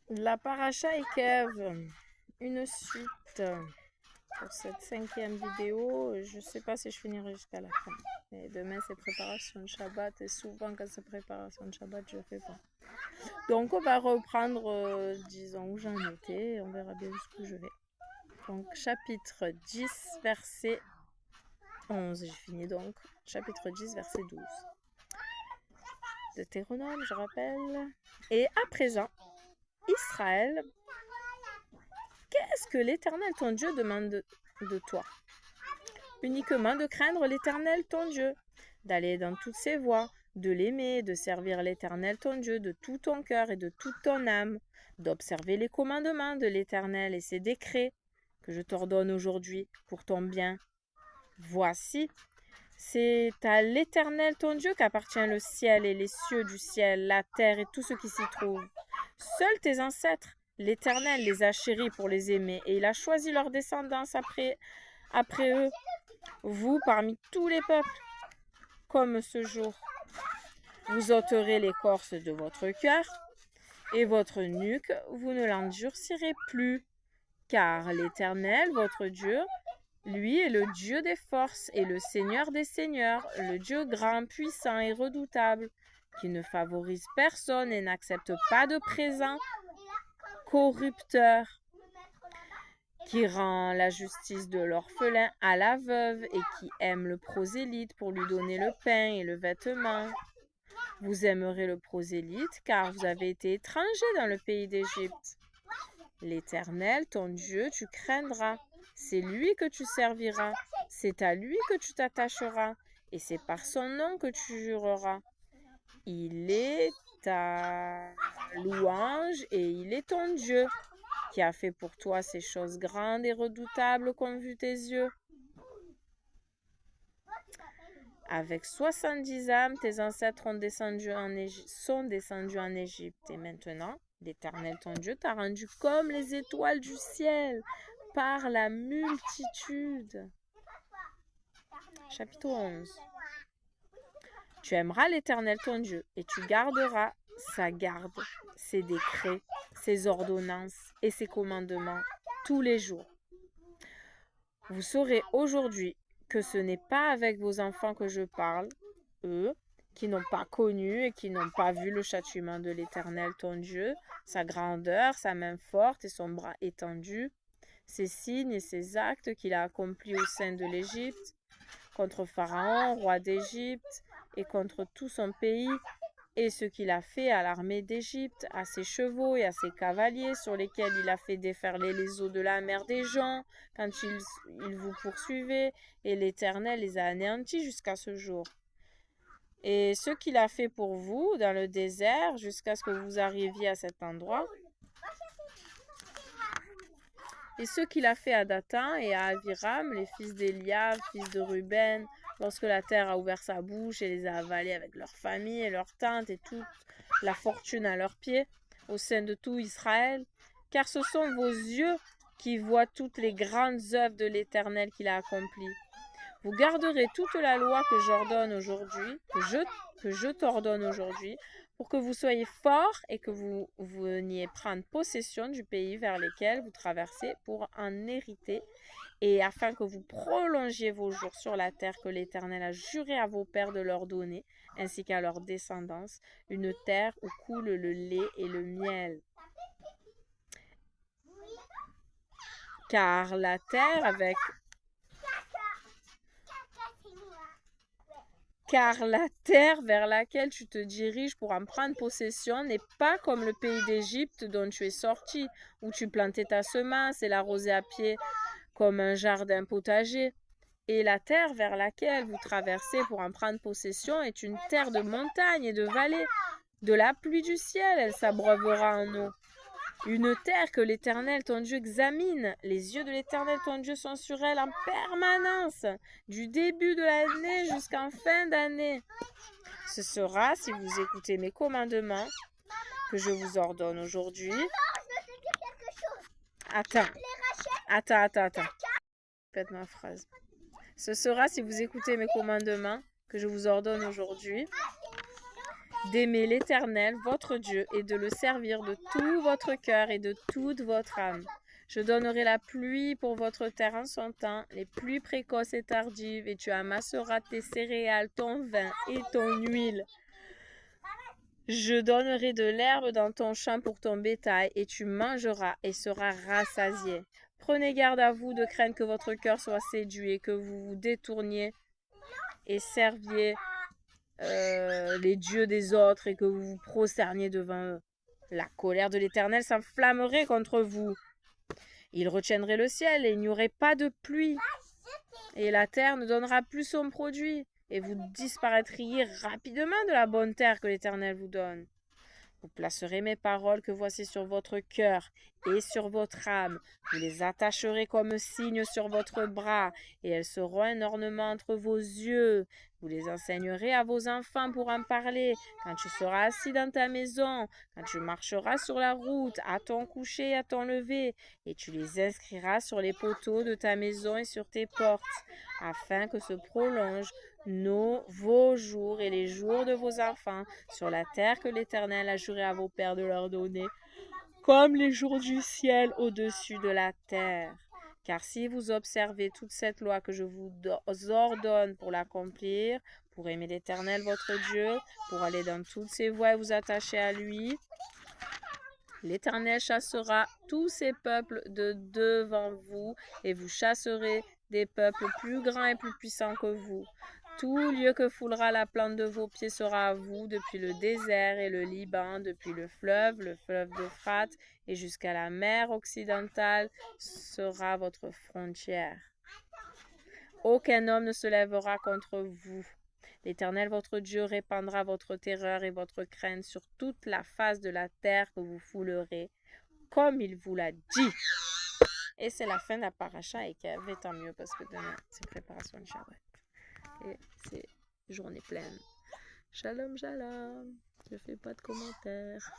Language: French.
La paracha Ekev, une suite pour cette 5e vidéo. Je ne sais pas si je finirai jusqu'à la fin. Et demain, c'est préparation de Shabbat. Et souvent, quand c'est préparation de Shabbat, je ne fais pas. Donc, on va reprendre, disons, où j'en étais. Et on verra bien jusqu'où je vais. Donc, chapitre 10, verset 11. J'ai fini donc. Chapitre 10, verset 12. Deutéronome, je rappelle. Et à présent, Israël, qu'est-ce que l'Éternel ton Dieu demande de toi? Uniquement de craindre l'Éternel ton Dieu, d'aller dans toutes ses voies, de l'aimer, de servir l'Éternel ton Dieu de tout ton cœur et de toute ton âme, d'observer les commandements de l'Éternel et ses décrets que je t'ordonne aujourd'hui pour ton bien. Voici, c'est à l'Éternel ton Dieu qu'appartient le ciel et les cieux du ciel, la terre et tout ce qui s'y trouve. Seuls tes ancêtres, l'Éternel les a chéris pour les aimer, et il a choisi leur descendance après eux, vous parmi tous les peuples, comme ce jour. Vous ôterez l'écorce de votre cœur, et votre nuque, vous ne l'endurcirez plus, car l'Éternel, votre Dieu, lui est le Dieu des forces et le Seigneur des seigneurs, le Dieu grand, puissant et redoutable, qui ne favorise personne et n'accepte pas de présent corrupteur, qui rend la justice de l'orphelin à la veuve et qui aime le prosélyte pour lui donner le pain et le vêtement. Vous aimerez le prosélyte car vous avez été étrangers dans le pays d'Égypte. L'Éternel, ton Dieu, tu craindras. C'est lui que tu serviras, c'est à lui que tu t'attacheras, et c'est par son nom que tu jureras. Il est ta louange et il est ton Dieu, qui a fait pour toi ces choses grandes et redoutables qu'ont vu tes yeux. Avec 70 âmes, tes ancêtres sont descendus en Égypte, et maintenant, l'Éternel ton Dieu t'a rendu comme les étoiles du ciel, par la multitude. Chapitre 11. Tu aimeras l'Éternel ton Dieu et tu garderas sa garde, ses décrets, ses ordonnances et ses commandements tous les jours. Vous saurez aujourd'hui que ce n'est pas avec vos enfants que je parle, eux, qui n'ont pas connu et qui n'ont pas vu le châtiment de l'Éternel ton Dieu, sa grandeur, sa main forte et son bras étendu, ses signes et ses actes qu'il a accomplis au sein de l'Égypte, contre Pharaon, roi d'Égypte, et contre tout son pays, et ce qu'il a fait à l'armée d'Égypte, à ses chevaux et à ses cavaliers, sur lesquels il a fait déferler les eaux de la mer des gens, quand ils vous poursuivaient, et l'Éternel les a anéantis jusqu'à ce jour. Et ce qu'il a fait pour vous dans le désert, jusqu'à ce que vous arriviez à cet endroit, et ce qu'il a fait à Dathan et à Aviram, les fils d'Eliab, fils de Ruben, lorsque la terre a ouvert sa bouche et les a avalés avec leurs familles et leurs tentes et toute la fortune à leurs pieds, au sein de tout Israël, car ce sont vos yeux qui voient toutes les grandes œuvres de l'Éternel qu'il a accomplies. Vous garderez toute la loi que j'ordonne aujourd'hui, que je t'ordonne aujourd'hui, pour que vous soyez forts et que vous veniez prendre possession du pays vers lequel vous traversez pour en hériter, et afin que vous prolongiez vos jours sur la terre que l'Éternel a juré à vos pères de leur donner, ainsi qu'à leur descendance, une terre où coule le lait et le miel. Car la terre vers laquelle tu te diriges pour en prendre possession n'est pas comme le pays d'Égypte dont tu es sorti, où tu plantais ta semence et l'arrosais à pied comme un jardin potager. Et la terre vers laquelle vous traversez pour en prendre possession est une terre de montagnes et de vallées. De la pluie du ciel, elle s'abreuvera en eau. Une terre que l'Éternel ton Dieu examine. Les yeux de l'Éternel ton Dieu sont sur elle en permanence, du début de l'année jusqu'en fin d'année. Ce sera, si vous écoutez mes commandements que je vous ordonne aujourd'hui. Attends. Répète ma phrase. Ce sera, si vous écoutez mes commandements que je vous ordonne aujourd'hui, d'aimer l'Éternel, votre Dieu, et de le servir de tout votre cœur et de toute votre âme. Je donnerai la pluie pour votre terre en son temps, les pluies précoces et tardives, et tu amasseras tes céréales, ton vin et ton huile. Je donnerai de l'herbe dans ton champ pour ton bétail, et tu mangeras et seras rassasié. Prenez garde à vous de craindre que votre cœur soit séduit et que vous vous détourniez et serviez les dieux des autres et que vous vous prosterniez devant eux. La colère de l'Éternel s'enflammerait contre vous. Il retiendrait le ciel et il n'y aurait pas de pluie. Et la terre ne donnera plus son produit. Et vous disparaîtriez rapidement de la bonne terre que l'Éternel vous donne. Vous placerez mes paroles que voici sur votre cœur et sur votre âme. Vous les attacherez comme signe sur votre bras, et elles seront un ornement entre vos yeux. Vous les enseignerez à vos enfants pour en parler, quand tu seras assis dans ta maison, quand tu marcheras sur la route, à ton coucher et à ton lever, et tu les inscriras sur les poteaux de ta maison et sur tes portes, afin que se prolongent vos jours et les jours de vos enfants sur la terre que l'Éternel a juré à vos pères de leur donner, comme les jours du ciel au-dessus de la terre. Car si vous observez toute cette loi que je vous ordonne pour l'accomplir, pour aimer l'Éternel votre Dieu, pour aller dans toutes ses voies et vous attacher à lui, l'Éternel chassera tous ces peuples de devant vous, et vous chasserez des peuples plus grands et plus puissants que vous. Tout lieu que foulera la plante de vos pieds sera à vous, depuis le désert et le Liban, depuis le fleuve d'Euphrate, et jusqu'à la mer occidentale sera votre frontière. Aucun homme ne se lèvera contre vous. L'Éternel votre Dieu répandra votre terreur et votre crainte sur toute la face de la terre que vous foulerez, comme il vous l'a dit. Et c'est la fin de la paracha, et Kev, tant mieux parce que demain c'est préparation de Shabbat. Et c'est journée pleine. Shalom, shalom. Je fais pas de commentaires.